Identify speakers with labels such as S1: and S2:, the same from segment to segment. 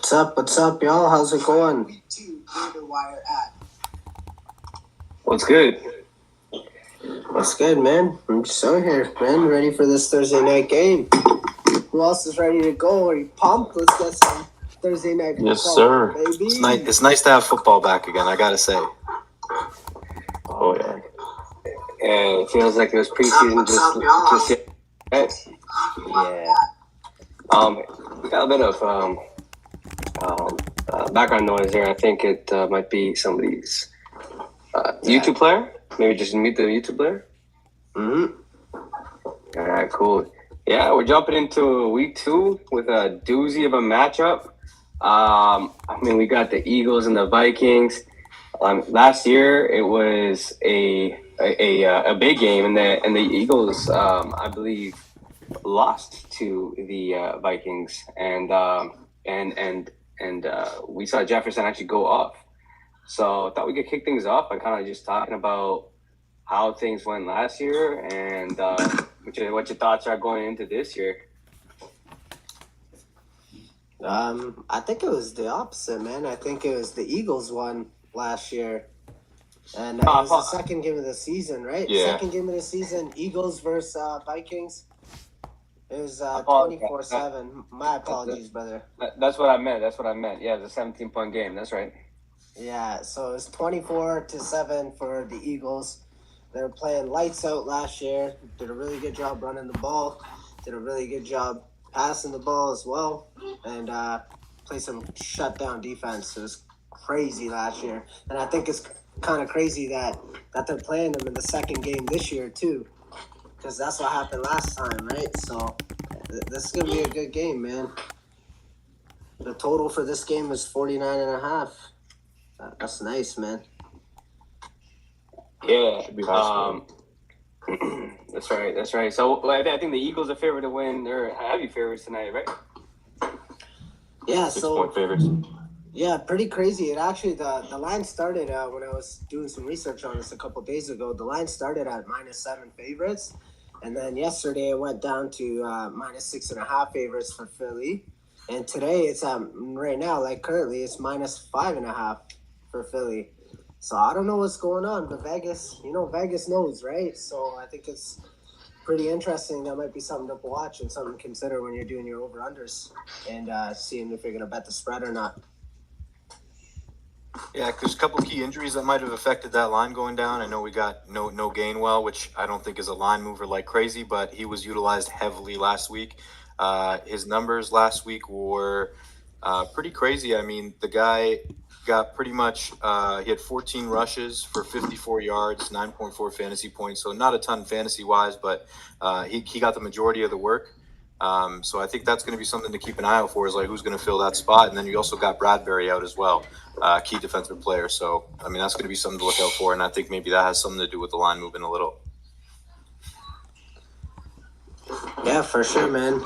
S1: What's up, y'all? How's it going?
S2: What's good?
S1: What's good, man? I'm just out here, man, ready for this Thursday night game. Who else is ready to go? Are you pumped? Let's get some Thursday night football,
S2: Yes, sir.
S1: baby.
S3: It's nice to have football back again, I gotta say.
S2: Oh, yeah. And it feels like it was preseason just yet.
S1: Yeah.
S2: We got a bit of background noise here. I think it might be somebody's YouTube player. Maybe just mute the YouTube player.
S1: Mm-hmm.
S2: All right, cool. Yeah, we're jumping into week 2 with a doozy of a matchup. We got the Eagles and the Vikings. Last year it was a big game, and the Eagles, I believe, lost to the Vikings, and we saw Jefferson actually go off. So I thought we could kick things off by kind of just talking about how things went last year and what your thoughts are going into this year.
S1: I think it was the opposite, man. I think it was the Eagles won last year. And it was the second game of the season, right?
S3: Yeah.
S1: Second game of the season, Eagles versus Vikings. It was 24-7. My apologies, brother.
S2: That's what I meant. Yeah, it was a 17-point game. That's right.
S1: Yeah, so it was 24-7 for the Eagles. They were playing lights out last year. Did a really good job running the ball. Did a really good job passing the ball as well. And played some shutdown defense. It was crazy last year. And I think it's kind of crazy that they're playing them in the second game this year too. Because that's what happened last time, right? So this is going to be a good game, man. The total for this game is 49.5. That's nice, man.
S2: Yeah, that's right. So I think the Eagles are favored to win. They're heavy favorites tonight, right?
S1: Yeah,
S3: 6-point favorites.
S1: Yeah, pretty crazy. It actually, the line started when I was doing some research on this a couple days ago. The line started at -7 favorites. And then yesterday it went down to -6.5 favorites for Philly. And today it's right now, like currently, it's -5.5 for Philly. So I don't know what's going on, but Vegas knows, right? So I think it's pretty interesting. That might be something to watch and something to consider when you're doing your over-unders and seeing if you're going to bet the spread or not.
S3: Yeah, there's a couple key injuries that might have affected that line going down. I know we got no Gainwell, which I don't think is a line mover like crazy, but he was utilized heavily last week. His numbers last week were pretty crazy. I mean, the guy got pretty much he had 14 rushes for 54 yards, 9.4 fantasy points. So not a ton fantasy-wise, but he got the majority of the work. So I think that's going to be something to keep an eye out for, is like who's going to fill that spot. And then you also got Bradbury out as well, key defensive player. So, I mean, that's going to be something to look out for. And I think maybe that has something to do with the line moving a little.
S1: Yeah, for sure, man.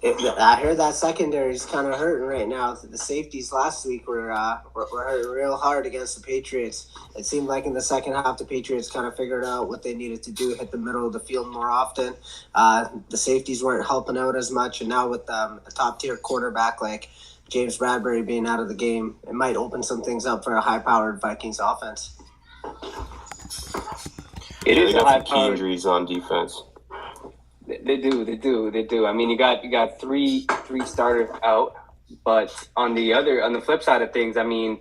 S1: I heard that secondary is kind of hurting right now. The safeties last week were hurting real hard against the Patriots. It seemed like in the second half, the Patriots kind of figured out what they needed to do, hit the middle of the field more often. The safeties weren't helping out as much, and now with a top-tier quarterback like James Bradbury being out of the game, it might open some things up for a high-powered Vikings offense.
S2: It is
S4: they
S2: a
S4: got some key
S2: high-powered
S4: injuries on defense.
S2: They do. I mean, you got three starters out, but on the flip side of things, I mean,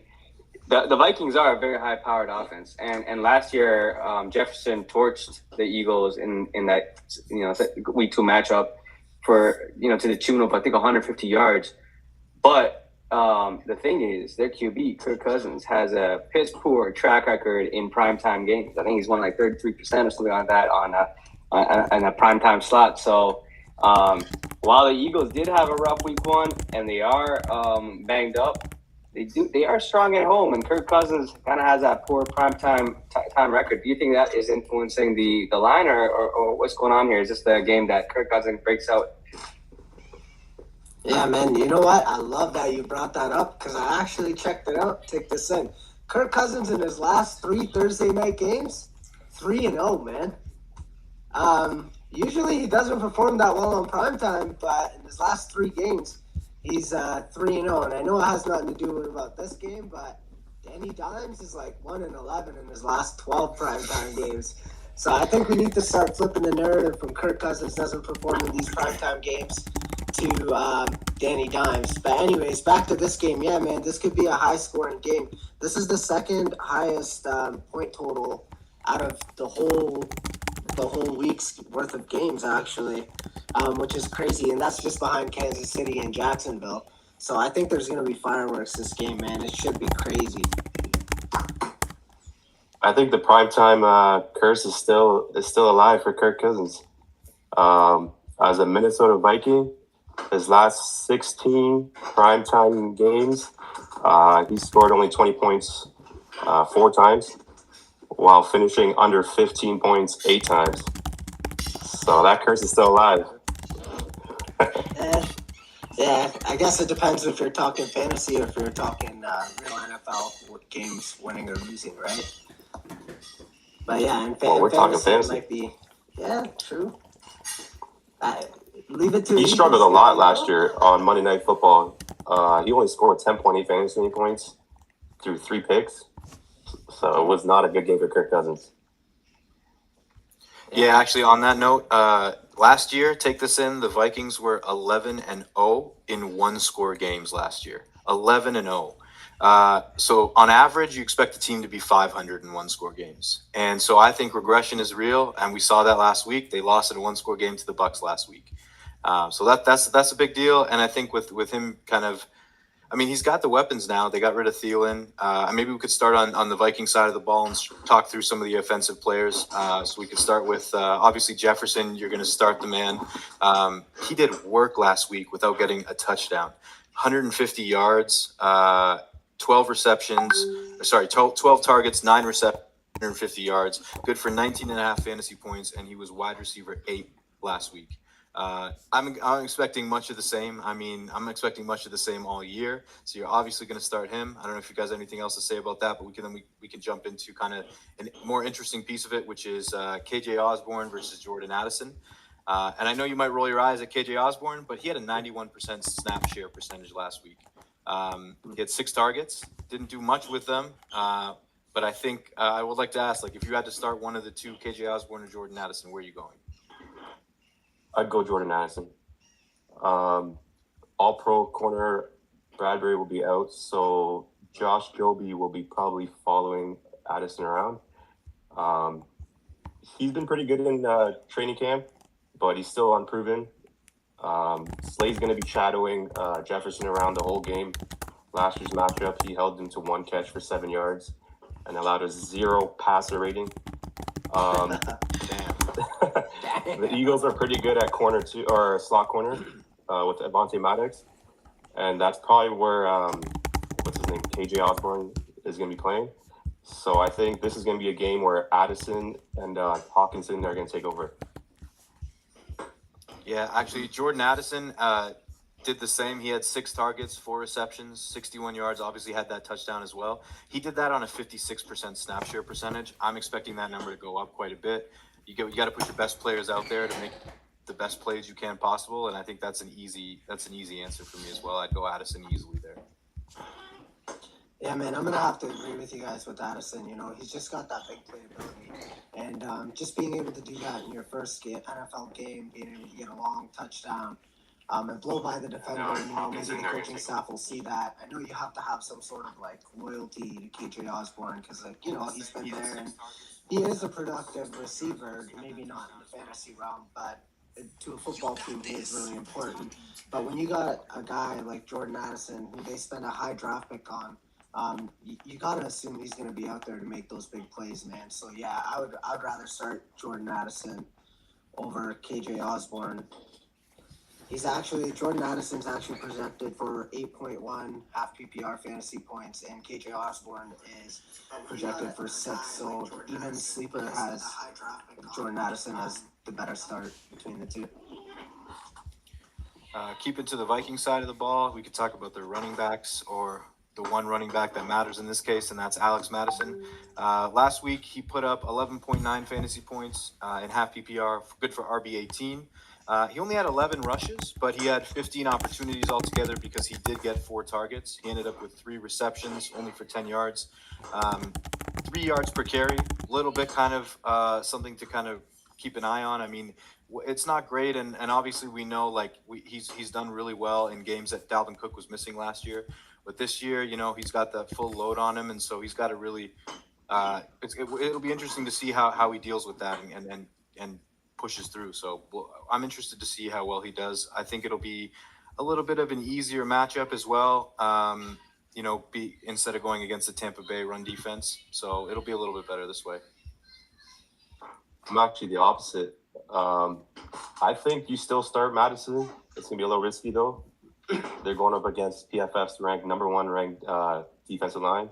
S2: the Vikings are a very high-powered offense, and last year Jefferson torched the Eagles in that week 2 matchup for to the tune of I think 150 yards, but the thing is their QB Kirk Cousins has a piss poor track record in primetime games. I think he's won like 33% or something like that on a primetime slot. So while the Eagles did have a rough week 1 and they are banged up, they are strong at home, and Kirk Cousins kind of has that poor primetime time record. Do you think that is influencing the line, or what's going on here? Is this the game that Kirk Cousins breaks out?
S1: Yeah, man. You know what? I love that you brought that up because I actually checked it out. Take this in. Kirk Cousins in his last 3 Thursday night games, 3-0, man. Usually he doesn't perform that well on primetime, but in his last 3 games, He's 3-0, and I know it has nothing to do with about this game, but Danny Dimes is like 1-11 in his last 12 primetime games. So I think we need to start flipping the narrative from Kirk Cousins doesn't perform in these primetime games to Danny Dimes. But anyways, back to this game. Yeah, man, this could be a high-scoring game. This is the second highest point total out of the whole week's worth of games, actually, which is crazy. And that's just behind Kansas City and Jacksonville. So I think there's going to be fireworks this game, man. It should be crazy.
S4: I think the primetime curse is still alive for Kirk Cousins. As a Minnesota Viking, his last 16 primetime games, he scored only 20 points 4 times, while finishing under 15 points 8 times. So that curse is still alive.
S1: Yeah, I guess it depends if you're talking fantasy or if you're talking real NFL with games winning or losing, right? But yeah, in
S4: Well, we're talking
S1: fantasy,
S4: fantasy.
S1: it might be. Yeah, true. Leave it to.
S4: He struggled a lot last year on Monday Night Football. He only scored 10.8 fantasy points through 3 picks. So it was not a good game for Kirk Cousins.
S3: Yeah, actually, on that note, last year, take this in, the Vikings were 11-0 in one-score games last year. 11-0. So on average, you expect the team to be 500 in one-score games. And so I think regression is real, and we saw that last week. They lost in a one-score game to the Bucs last week. So that's a big deal. And I think with him kind of, I mean, he's got the weapons now. They got rid of Thielen. Maybe we could start on the Viking side of the ball and talk through some of the offensive players. So we could start with, obviously, Jefferson. You're going to start the man. He did work last week without getting a touchdown. 150 yards, 12 receptions. 12 targets, 9 receptions, 150 yards. Good for 19.5 fantasy points, and he was wide receiver 8 last week. I'm expecting much of the same. I mean, I'm expecting much of the same all year. So you're obviously going to start him. I don't know if you guys have anything else to say about that, but we can jump into kind of a more interesting piece of it, which is KJ Osborne versus Jordan Addison. And I know you might roll your eyes at KJ Osborne, but he had a 91% snap share percentage last week. He had 6 targets, didn't do much with them. But I think I would like to ask, like, if you had to start one of the two, KJ Osborne or Jordan Addison, where are you going?
S4: I'd go Jordan Addison. All-pro corner Bradbury will be out, so Josh Joby will be probably following Addison around. He's been pretty good in training camp, but he's still unproven. Slay's going to be shadowing Jefferson around the whole game. Last year's matchup, he held him to 1 catch for 7 yards and allowed a 0 passer rating. The Eagles are pretty good at corner too, or slot corner, with Avonte Maddox, and that's probably where what's his name, KJ Osborne is going to be playing. So I think this is going to be a game where Addison and Hawkinson are going to take over.
S3: Yeah, actually, Jordan Addison did the same. He had 6 targets, 4 receptions, 61 yards. Obviously, had that touchdown as well. He did that on a 56% snap share percentage. I'm expecting that number to go up quite a bit. You got to put your best players out there to make the best plays you can possible, and I think that's an easy answer for me as well. I'd go Addison easily there.
S1: Yeah, man, I'm gonna have to agree with you guys with Addison. You know, he's just got that big playability, and just being able to do that in your first NFL game, being able to get a long touchdown, and blow by the defender. You know, maybe the coaching staff will see that. I know you have to have some sort of like loyalty to KJ Osborne because, like, you know, he's been there and he is a productive receiver. Maybe not in the fantasy realm, but to a football team, he is really important. But when you got a guy like Jordan Addison, who they spend a high draft pick on, you gotta assume he's gonna be out there to make those big plays, man. So yeah, I'd rather start Jordan Addison over KJ Osborne. Jordan Addison's actually projected for 8.1 half PPR fantasy points, and KJ Osborne is projected for 6. So even Sleeper has Jordan Addison as the better start between the two.
S3: Keeping to the Viking side of the ball, we could talk about their running backs, or the one running back that matters in this case, and that's Alex Madison. Last week, he put up 11.9 fantasy points in half PPR, good for RB18. He only had 11 rushes, but he had 15 opportunities altogether because he did get 4 targets. He ended up with 3 receptions, only for 10 yards. 3 yards per carry, a little bit kind of something to kind of keep an eye on. I mean, it's not great, and obviously we know like he's done really well in games that Dalvin Cook was missing last year. But this year, you know, he's got that full load on him, and so he's got to really. It'll be interesting to see how he deals with that and pushes through. So I'm interested to see how well he does. I think it'll be a little bit of an easier matchup as well. You know, instead of going against the Tampa Bay run defense, so it'll be a little bit better this way.
S4: I'm actually the opposite. I think you still start Madison. It's gonna be a little risky though. They're going up against PFF's number 1 ranked defensive line.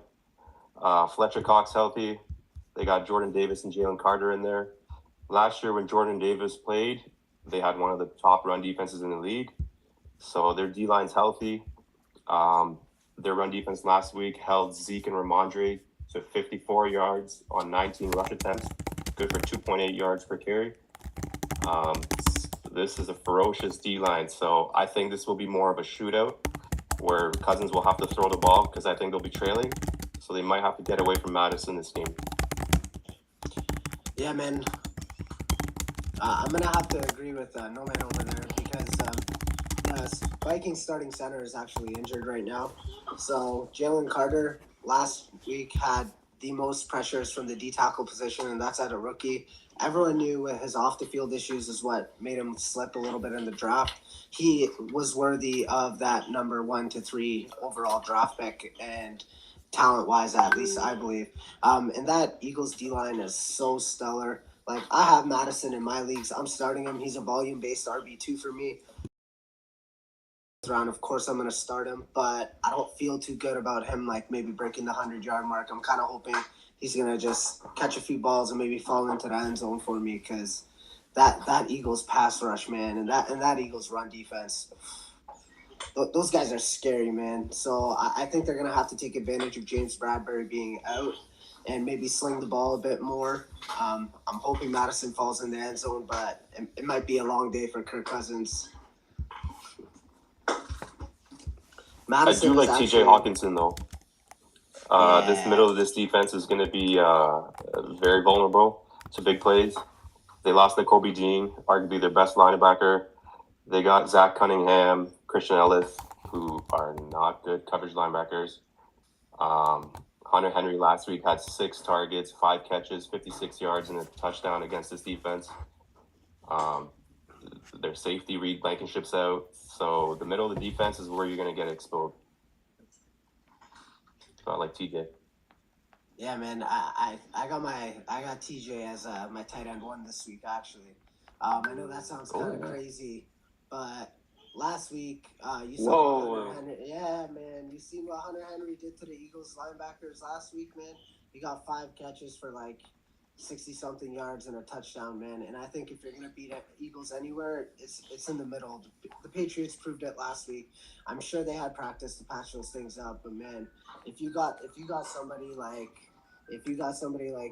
S4: Fletcher Cox healthy. They got Jordan Davis and Jalen Carter in there. Last year when Jordan Davis played, they had one of the top run defenses in the league. So their D-line's healthy. Their run defense last week held Zeke and Ramondre to 54 yards on 19 rush attempts, good for 2.8 yards per carry. This is a ferocious D-line, so I think this will be more of a shootout where Cousins will have to throw the ball because I think they'll be trailing. So they might have to get away from Madison this game.
S1: Yeah, man. I'm going to have to agree with No Man over there because Vikings starting center is actually injured right now. So Jalen Carter last week had the most pressures from the D-tackle position, and that's at a rookie. Everyone knew his off-the-field issues is what made him slip a little bit in the draft. He was worthy of that number 1 to 3 overall draft pick, and talent-wise, at least, I believe. And that Eagles D-line is so stellar. Like, I have Madison in my leagues. I'm starting him. He's a volume-based RB2 for me. Round, of course, I'm going to start him, but I don't feel too good about him, like, maybe breaking the 100-yard mark. I'm kind of hoping he's going to just catch a few balls and maybe fall into the end zone for me because that Eagles pass rush, man, and that Eagles run defense, those guys are scary, man. So I think they're going to have to take advantage of James Bradbury being out and maybe sling the ball a bit more. I'm hoping Madison falls in the end zone, but it might be a long day for Kirk Cousins. Madison
S4: I do like TJ Hawkinson though. This middle of this defense is going to be very vulnerable to big plays. They lost Kobe Dean, arguably their best linebacker. They got Zach Cunningham, Christian Ellis, who are not good coverage linebackers. Hunter Henry last week had 6 targets, 5 catches, 56 yards, and a touchdown against this defense. Their safety, Reed Blankenship's out. So the middle of the defense is where you're going to get exposed. Not like TJ.
S1: Yeah, man. I got TJ as my tight end 1 this week, actually. I know that sounds kind of crazy, but last week you saw what Hunter Henry. Yeah, man. You seen what Hunter Henry did to the Eagles linebackers last week, man? He got 5 catches for like 60-something yards and a touchdown, man. And I think if you're gonna beat Eagles anywhere, it's in the middle. The Patriots proved it last week. I'm sure they had practice to patch those things up, but man, if you got somebody like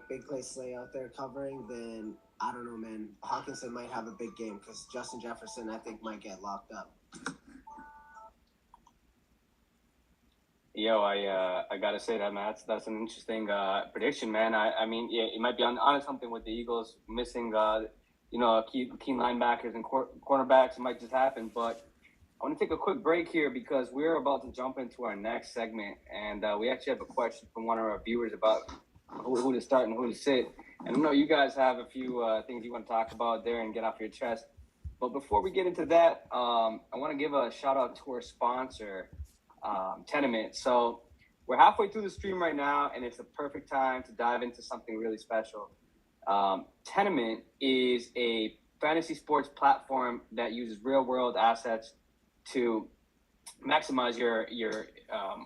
S1: Big Play Slay out there covering, then I don't know, man. Hawkinson might have a big game because Justin Jefferson, I think, might get locked up.
S2: Yo, I gotta say that, Matt. That's an interesting prediction, man. I mean, yeah, it might be on something with the Eagles missing, key linebackers and cornerbacks. It might just happen, but I want to take a quick break here because we're about to jump into our next segment, and we actually have a question from one of our viewers about who to start and who to sit. And I know you guys have a few things you want to talk about there and get off your chest. But before we get into that, I want to give a shout out to our sponsor, Tenement. So we're halfway through the stream right now, and it's the perfect time to dive into something really special. Tenement is a fantasy sports platform that uses real-world assets to maximize your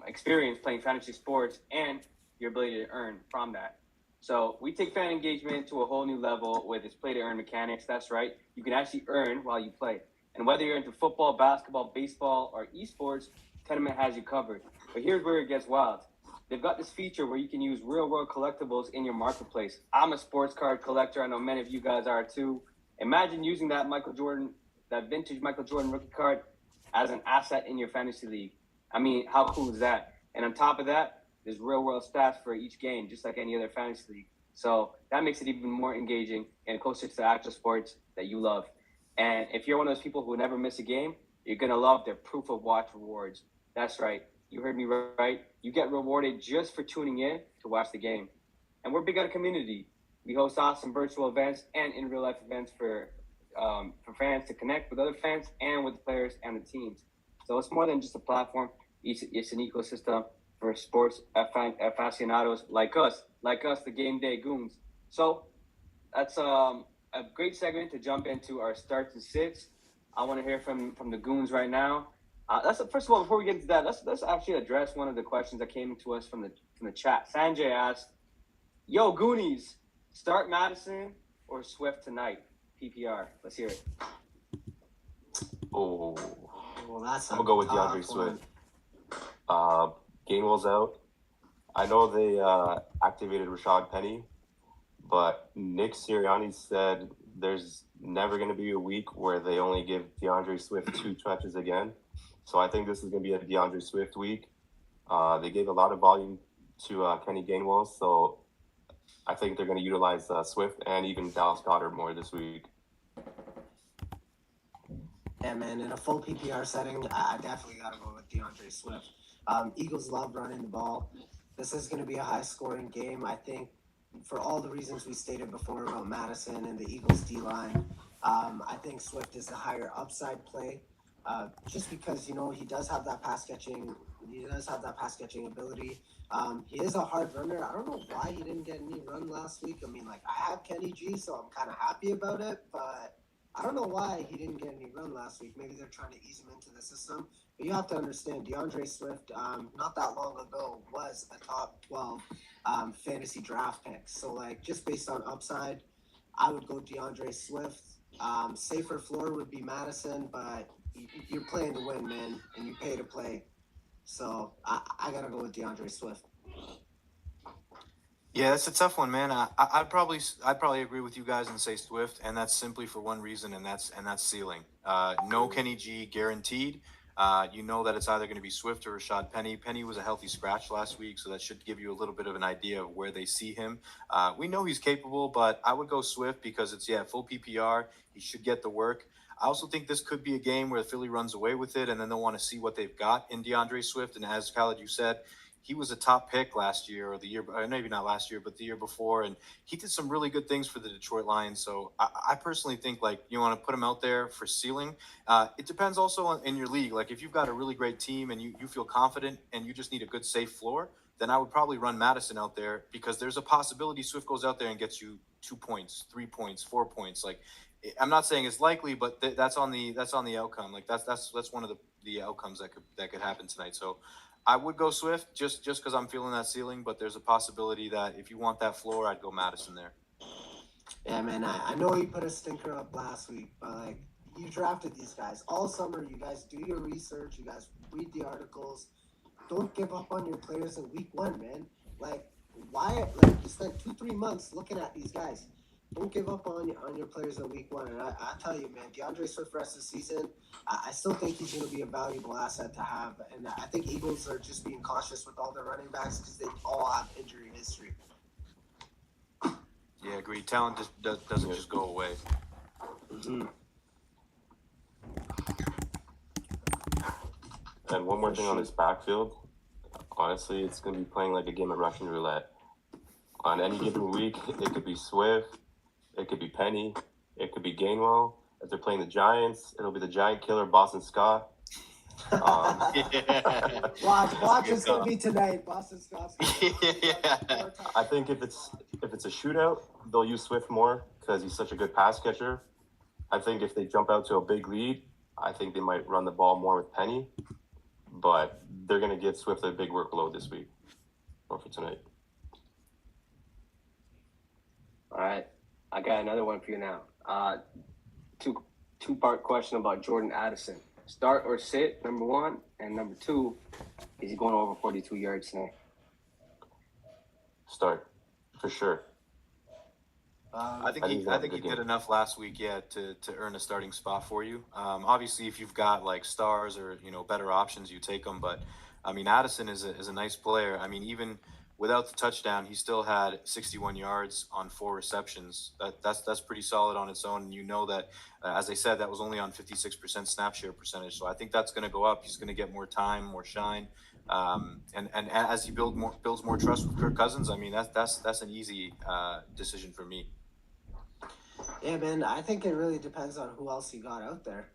S2: experience playing fantasy sports and your ability to earn from that. So we take fan engagement to a whole new level with its play-to-earn mechanics. That's right. You can actually earn while you play. And whether you're into football, basketball, baseball, or esports, Tenement has you covered. But here's where it gets wild. They've got this feature where you can use real-world collectibles in your marketplace. I'm a sports card collector. I know many of you guys are too. Imagine using that Michael Jordan that vintage Michael Jordan rookie card as an asset in your fantasy league. I mean, how cool is that? And on top of that, there's real world stats for each game, just like any other fantasy league. So that makes it even more engaging and closer to the actual sports that you love. And if you're one of those people who never miss a game, you're going to love their proof of watch rewards. That's right. You heard me right. You get rewarded just for tuning in to watch the game. And we're big on community. We host awesome virtual events and in real life events for fans to connect with other fans and with the players and the teams. So it's more than just a platform. It's an ecosystem for sports aficionados like us, the Game Day Goons. So that's a great segment to jump into our starts and sits. I want to hear from the Goons right now. First of all, before we get into that, let's actually address one of the questions that came to us from the chat. Sanjay asked, "Yo, Goonies, start Madison or Swift tonight? PPR. Let's hear it."
S4: Oh,
S1: Well, that's
S4: I'm gonna go with DeAndre Swift. Gainwell's out. I know they activated Rashad Penny, but Nick Sirianni said there's never going to be a week where they only give DeAndre Swift 2 touches again. So I think this is going to be a DeAndre Swift week. They gave a lot of volume to Kenny Gainwell, so I think they're going to utilize Swift and even Dallas Goedert more this week.
S1: Yeah, man, in a full PPR setting, I definitely got to go with DeAndre Swift. Eagles love running the ball. This is going to be a high-scoring game. I think for all the reasons we stated before about Madison and the Eagles D-line, I think Swift is the higher upside play, just because, he does have that pass-catching ability. He is a hard runner. I don't know why he didn't get any run last week. I mean, I have Kenny G, so I'm kind of happy about it, but I don't know why he didn't get any run last week. Maybe they're trying to ease him into the system. But you have to understand, DeAndre Swift, not that long ago, was a top 12 fantasy draft pick. So, just based on upside, I would go DeAndre Swift. Safer floor would be Madison, but you're playing to win, man, and you pay to play. So, I got to go with DeAndre Swift.
S3: Yeah, that's a tough one, man. I'd probably agree with you guys and say Swift, and that's simply for one reason, and that's ceiling. No Kenny G guaranteed. You know that it's either going to be Swift or Rashad Penny. Penny was a healthy scratch last week, so that should give you a little bit of an idea of where they see him. We know he's capable, but I would go Swift because it's full PPR. He should get the work. I also think this could be a game where Philly runs away with it, and then they'll want to see what they've got in DeAndre Swift. And as Khaled, you said, he was a top pick last year or the year, maybe not last year, but the year before. And he did some really good things for the Detroit Lions. So I personally think you want to put him out there for ceiling. It depends also in your league. If you've got a really great team and you feel confident and you just need a good safe floor, then I would probably run Madison out there because there's a possibility Swift goes out there and gets you 2 points, 3 points, 4 points. I'm not saying it's likely, but that's on the outcome. That's one of the outcomes that could happen tonight. So I would go Swift just because I'm feeling that ceiling, but there's a possibility that if you want that floor, I'd go Madison there.
S1: Yeah, man, I know you put a stinker up last week, but you drafted these guys all summer. You guys do your research. You guys read the articles. Don't give up on your players in week 1, man. Why? You spent 2-3 months looking at these guys. Don't give up on your players in week 1. And I tell you, man, DeAndre Swift rest of the season, I still think he's going to be a valuable asset to have. And I think Eagles are just being cautious with all their running backs because they all have injury history.
S3: Yeah, agreed. Talent doesn't just go away.
S1: Mm-hmm.
S4: And one more thing on this backfield. Honestly, it's going to be playing like a game of Russian roulette. On any given week, it could be Swift, it could be Penny, it could be Gainwell. If they're playing the Giants, it'll be the Giant Killer, Boston Scott.
S1: Watch, it's going to be tonight. Boston Scott's
S3: Yeah.
S4: I think if it's a shootout, they'll use Swift more because he's such a good pass catcher. I think if they jump out to a big lead, I think they might run the ball more with Penny. But they're going to give Swift a big workload this week or for tonight.
S2: All right, I got another one for you now. Two-part question about Jordan Addison. Start or sit, number 1, and number 2, is he going over 42 yards tonight?
S4: Start, for sure.
S3: I think
S4: I think
S3: he
S4: he's gonna have a
S3: did
S4: good game.
S3: enough last week, to earn a starting spot for you. Obviously, if you've got like stars or better options, you take them. But I mean, Addison is a nice player. I mean, even without the touchdown, he still had 61 yards on 4 receptions. That's pretty solid on its own. And you know that, as I said, that was only on 56% snap share percentage. So I think that's going to go up. He's going to get more time, more shine. And as he builds more trust with Kirk Cousins, I mean that's an easy decision for me.
S1: Yeah, man, I think it really depends on who else you got out there.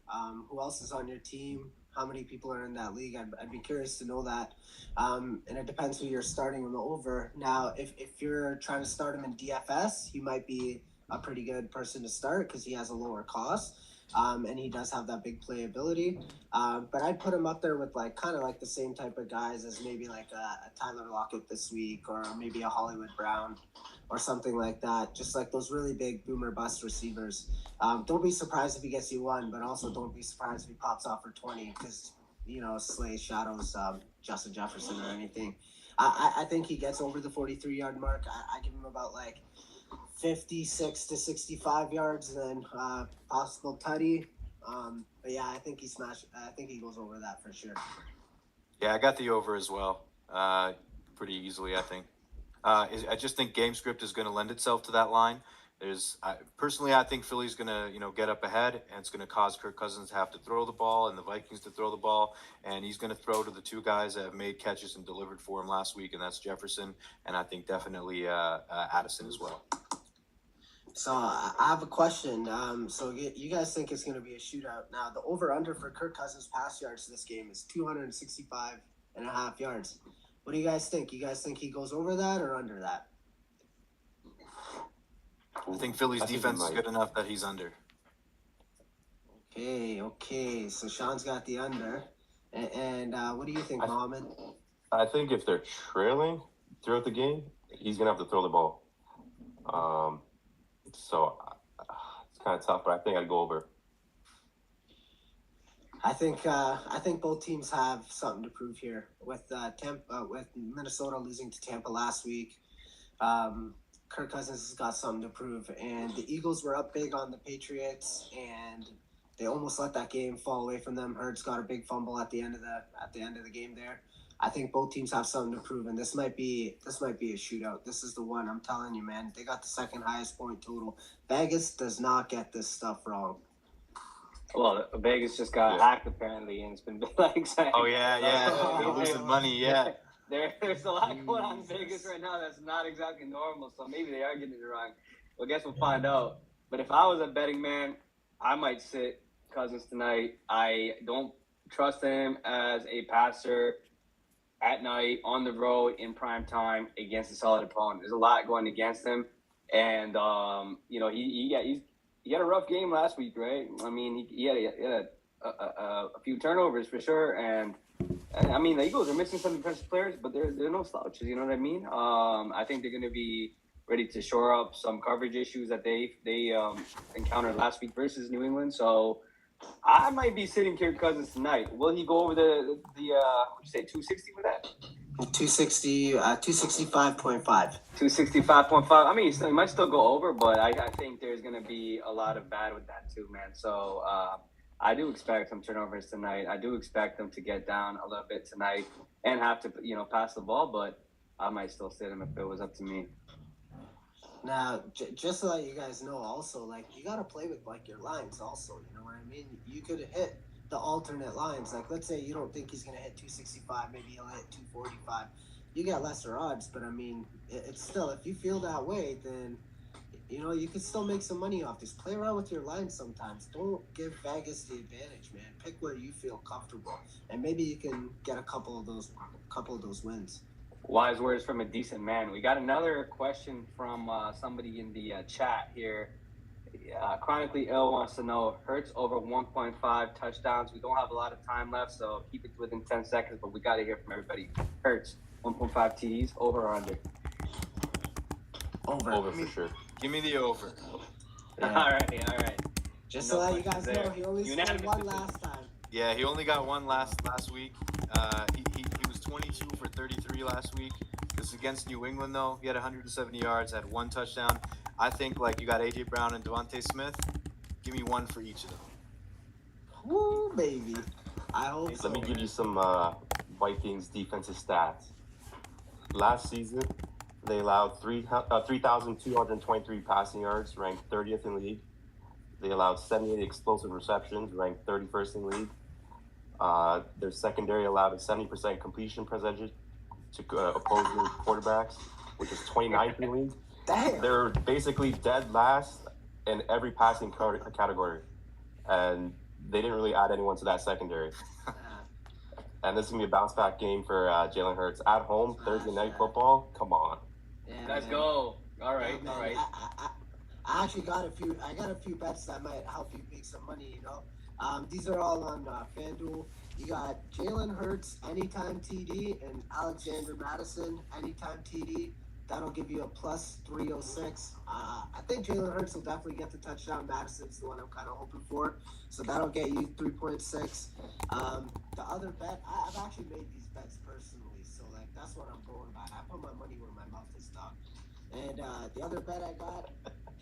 S1: Who else is on your team? How many people are in that league? I'd be curious to know that. And it depends who you're starting him over. Now, if you're trying to start him in DFS, he might be a pretty good person to start because he has a lower cost. And he does have that big playability. But I'd put him up there with kind of like the same type of guys as maybe like a Tyler Lockett this week, or maybe a Hollywood Brown, or something like that. Just like those really big boomer bust receivers. Don't be surprised if he gets you one, but also don't be surprised if he pops off for 20 because, Slay shadows Justin Jefferson or anything. I think he gets over the 43-yard mark. I give him about 56 to 65 yards, and then possible tutty. But yeah, I think he goes over that for sure.
S3: Yeah, I got the over as well, pretty easily. I think. I just think game script is going to lend itself to that line. Personally, I think Philly's going to get up ahead, and it's going to cause Kirk Cousins to have to throw the ball and the Vikings to throw the ball, and he's going to throw to the two guys that have made catches and delivered for him last week, and that's Jefferson, and I think definitely Addison as well.
S1: So I have a question. So you guys think it's going to be a shootout? Now, the over-under for Kirk Cousins' pass yards this game is 265.5 yards. What do you guys think? You guys think he goes over that or under that?
S3: I think Philly's defense is good enough that he's under.
S1: Okay. So Sean's got the under. And what do you think, Mohammed?
S4: I think if they're trailing throughout the game, he's gonna have to throw the ball. So it's kind of tough, but I think I'd go over.
S1: I think both teams have something to prove here. With with Minnesota losing to Tampa last week, Kirk Cousins has got something to prove. And the Eagles were up big on the Patriots, and they almost let that game fall away from them. Hurts got a big fumble at the end of the game there. I think both teams have something to prove, and this might be a shootout. This is the one, I'm telling you, man. They got the second highest point total. Vegas does not get this stuff wrong.
S2: Well, Vegas just got hacked apparently, and it's been saying,
S3: oh yeah, they're losing money. Yeah,
S2: there's a lot going on in Vegas right now that's not exactly normal. So maybe they are getting it wrong. Well, I guess we'll find out. But if I was a betting man, I might sit Cousins tonight. I don't trust him as a passer at night, on the road, in prime time against a solid opponent. There's a lot going against him, and he had a rough game last week, right? I mean, he had a few turnovers for sure, and I mean the Eagles are missing some defensive players, but they're no slouches. You know what I mean? I think they're going to be ready to shore up some coverage issues that they encountered last week versus New England. So I might be sitting Kirk Cousins tonight. Will he go over the what'd you say, 260 with that?
S1: 265.5.
S2: 265.5. I mean, he might still go over, but I think there's going to be a lot of bad with that too, man. So I do expect some turnovers tonight. I do expect them to get down a little bit tonight and have to, pass the ball, but I might still sit him if it was up to me.
S1: Now, just to let you guys know also, you got to play with, your lines also, you know what I mean? You could hit the alternate lines. Let's say you don't think he's going to hit 265, maybe he'll hit 245. You got lesser odds, but, I mean, it's still, if you feel that way, then, you could still make some money off this. Play around with your lines sometimes. Don't give Vegas the advantage, man. Pick where you feel comfortable, and maybe you can get a couple of those wins.
S2: Wise words from a decent man. We got another question from somebody in the chat here. Chronically Ill wants to know, Hurts over 1.5 touchdowns. We don't have a lot of time left, so keep it within 10 seconds, but we got to hear from everybody. Hurts, 1.5 TDs, over or under?
S4: Over for sure.
S3: Give me the over.
S2: Yeah. All right.
S1: Just to let you guys know, he only scored one last time.
S3: Yeah, he only got one last week. He was 22 for 33 last week. This is against New England, though. He had 170 yards, had one touchdown. I think like you got AJ Brown and Devontae Smith. Give me one for each of them.
S1: Woo, baby. I hope so.
S4: Let me give you some Vikings defensive stats. Last season, they allowed 3,223 passing yards, ranked 30th in the league. They allowed 78 explosive receptions, ranked 31st in the league. Their secondary allowed a 70% completion percentage to opposing quarterbacks, which is 29th in the league.
S1: Damn.
S4: They're basically dead last in every passing category, and they didn't really add anyone to that secondary. And this is gonna be a bounce back game for Jalen Hurts at home, Thursday night football. Come on.
S1: Yeah,
S2: Let's
S1: man.
S2: go. All right,
S1: Yeah,
S2: all
S1: man.
S2: right.
S1: I actually got a few. I got a few bets that might help you make some money. These are all on FanDuel. You got Jalen Hurts anytime TD and Alexander Madison anytime TD. That'll give you a plus 306. I think Jalen Hurts will definitely get the touchdown. Madison's the one I'm kind of hoping for. So that'll get you 3.6. The other bet, I've actually made these bets personally. So, like, that's what I'm going by. I put my money where my mouth is, dog. And the other bet I got,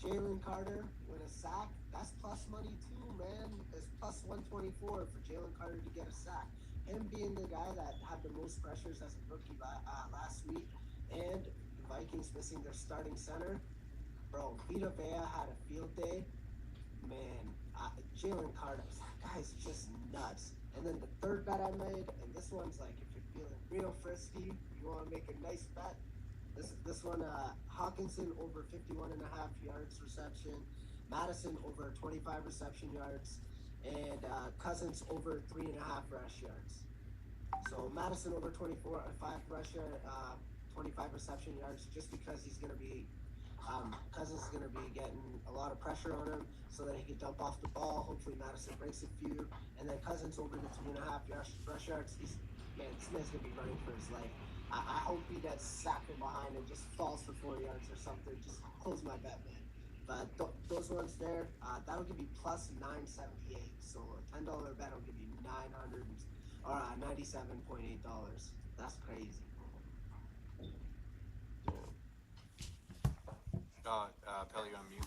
S1: Jalen Carter with a sack. That's plus money too, man. It's plus 124 for Jalen Carter to get a sack. Him being the guy that had the most pressures as a rookie last week, and the Vikings missing their starting center. Bro, Vita Vea had a field day. Man, Jalen Carter, that guy's just nuts. And then the third bet I made, and this one's like if you're feeling real frisky, you want to make a nice bet. This one, Hawkinson over 51 and a half yards reception, Madison over 25 reception yards, and Cousins over 3.5 rush yards. So Madison over 24, 5 rush yard, 25 reception yards, just because he's going to be, Cousins is going to be getting a lot of pressure on him so that he can dump off the ball. Hopefully Madison breaks a few, and then Cousins over the 2.5 rush yards. Man, this man's going to be running for his life. I hope he gets sacked from behind and just falls for 4 yards or something. Just close my bet, man. But those ones there, that'll give you plus 978. So a $10 bet will give you $97.8. That's crazy.
S3: Pelly, you're on mute.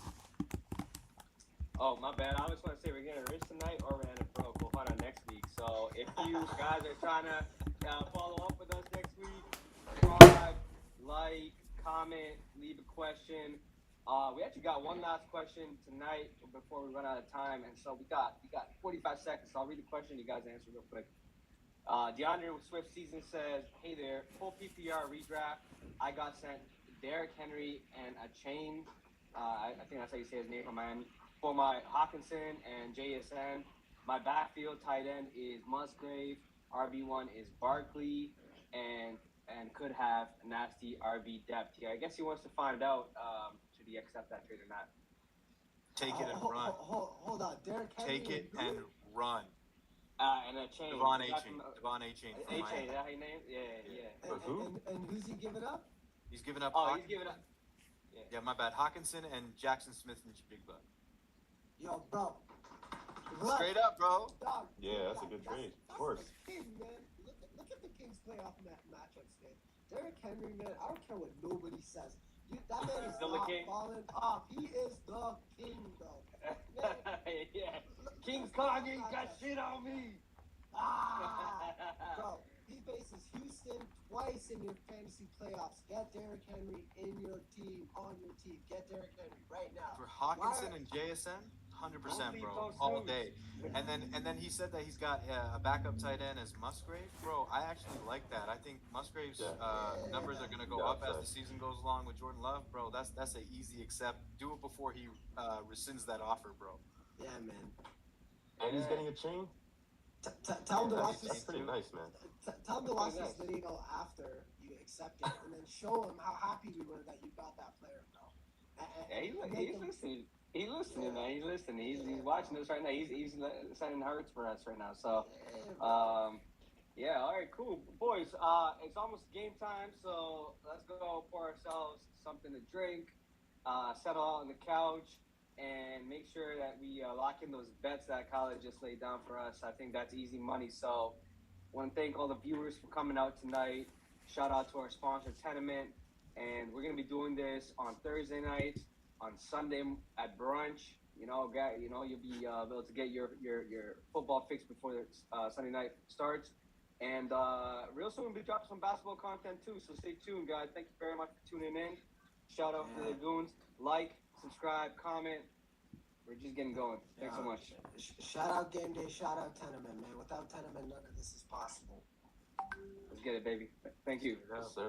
S2: Oh, my bad. I was going to say we're getting rich tonight or we're getting broke. We'll find out next week. So if you guys are trying to follow up with us next week, subscribe, like, comment, leave a question. We actually got one last question tonight before we run out of time, and so we got 45 seconds. So I'll read the question. You guys answer real quick. DeAndre Swift season says, "Hey there, full PPR redraft. I got sent Derrick Henry and a chain. I think that's how you say his name from Miami. For my Hawkinson and JSN, my backfield tight end is Musgrave. RB1 is Barkley, and could have nasty RB depth here. I guess he wants to find out should he accept that trade or not.
S3: Take it and run.
S1: Hold on, Derrick Henry.
S3: Take it and run.
S2: And a chain.
S3: Devon A. Chain. Devon A. Chain.
S2: A. Chain, is that how you name? Yeah.
S1: And who's he giving up?
S3: He's giving up.
S2: Oh, he's giving up.
S3: Yeah, my bad. Hawkinson and Jackson Smith and Big Buck.
S1: Yo, bro.
S3: Straight up, bro.
S1: Dog,
S4: Yeah, that's a good trade. Of course.
S1: The King, man. Look at the Kings playoff matchups, man. Derrick Henry, man. I don't care what nobody says. Dude, that man is
S2: still
S1: not
S2: the king?
S1: falling off. He is the king, though. Man,
S2: Yeah. King's Kanye got shit on me.
S1: Bro, he faces Houston twice in your fantasy playoffs. Get Derrick Henry in your team, on your team. Get Derrick Henry right now.
S3: For Hawkinson and JSN, 100%, bro, all day. And then he said that he's got a backup tight end as Musgrave. Bro, I actually like that. I think Musgrave's numbers are gonna go up as the season goes along with Jordan Love, bro. That's an easy accept. Do it before he rescinds that offer, bro.
S1: Yeah, man.
S4: And he's getting a chain?
S1: Tell him to watch
S4: That's
S1: this.
S4: pretty nice, man.
S1: Tell him to watch this video after you accept it, and then show him how happy we were that you got that player, bro.
S2: Yeah, he's listening. He's listening, man. He's listening. He's watching this right now. He's sending hearts for us right now. So, yeah. All right, cool, boys. It's almost game time, so let's go pour ourselves something to drink, settle out on the couch, and make sure that we lock in those bets that Kyle just laid down for us. I think that's easy money. So, want to thank all the viewers for coming out tonight. Shout out to our sponsor, Tenement, and we're gonna be doing this on Thursday nights. on Sunday at brunch. You'll be able to get your football fix before the Sunday night starts. And real soon we'll be dropping some basketball content too. So stay tuned, guys. Thank you very much for tuning in. Shout out to the Goons. Like, subscribe, comment. We're just getting going. Thanks so much.
S1: Shout out Game Day. Shout out Tenement, man. Without Tenement, none of this is possible.
S2: Let's get it, baby. Thank you.
S3: Yes, sir.